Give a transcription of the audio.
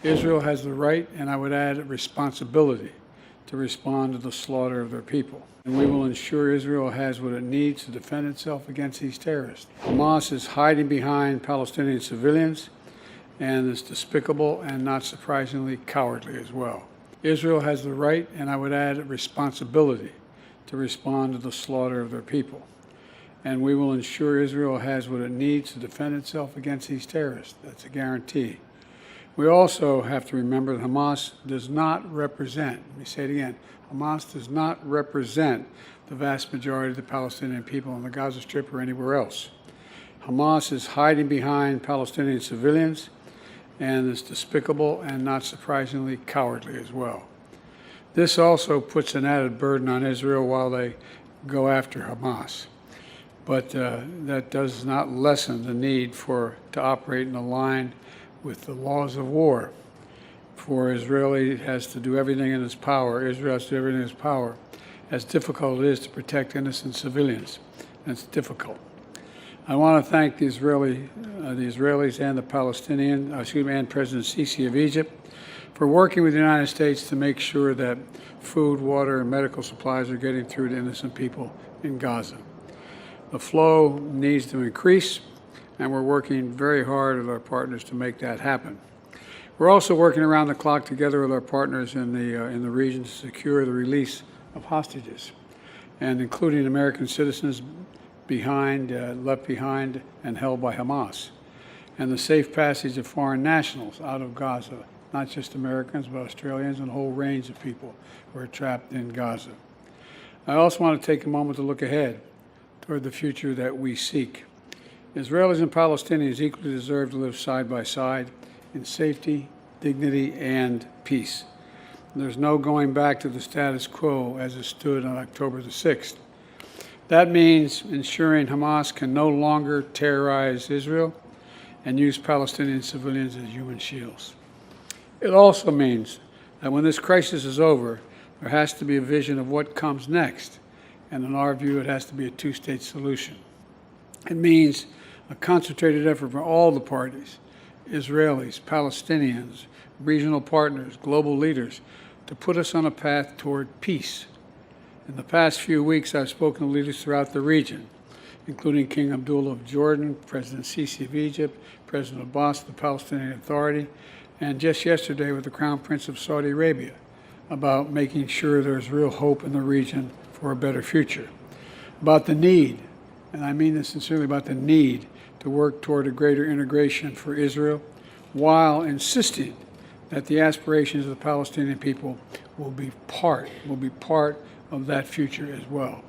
Israel has the right, and I would add responsibility, to respond to the slaughter of their people. And we will ensure Israel has what it needs to defend itself against these terrorists. Hamas is hiding behind Palestinian civilians and is despicable and, not surprisingly, cowardly as well. Israel has the right, and I would add responsibility, to respond to the slaughter of their people. And we will ensure Israel has what it needs to defend itself against these terrorists. That's a guarantee. We also have to remember that Hamas does not represent, let me say it again, Hamas does not represent the vast majority of the Palestinian people on the Gaza Strip or anywhere else. Hamas is hiding behind Palestinian civilians and is despicable and, not surprisingly, cowardly as well. This also puts an added burden on Israel while they go after Hamas. But that does not lessen the need to operate in a line with the laws of war. For Israel has to do everything in its power. Israel has to do everything in its power. As difficult it is to protect innocent civilians, and it's difficult. I want to thank the Israelis and the Palestinian, and President Sisi of Egypt for working with the United States to make sure that food, water, and medical supplies are getting through to innocent people in Gaza. The flow needs to increase, and we're working very hard with our partners to make that happen. We're also working around the clock together with our partners in the region to secure the release of hostages, and including American citizens left behind and held by Hamas, and the safe passage of foreign nationals out of Gaza, not just Americans, but Australians and a whole range of people who are trapped in Gaza. I also want to take a moment to look ahead toward the future that we seek. Israelis and Palestinians equally deserve to live side by side in safety, dignity, and peace. There's no going back to the status quo as it stood on October the 6th. That means ensuring Hamas can no longer terrorize Israel and use Palestinian civilians as human shields. It also means that when this crisis is over, there has to be a vision of what comes next, and in our view, it has to be a two-state solution. It means a concentrated effort from all the parties, Israelis, Palestinians, regional partners, global leaders, to put us on a path toward peace. In the past few weeks, I've spoken to leaders throughout the region, including King Abdullah of Jordan, President Sisi of Egypt, President Abbas of the Palestinian Authority, and just yesterday with the Crown Prince of Saudi Arabia, about making sure there's real hope in the region for a better future, about the need, and I mean this sincerely, about the need to work toward a greater integration for Israel, while insisting that the aspirations of the Palestinian people will be part of that future as well.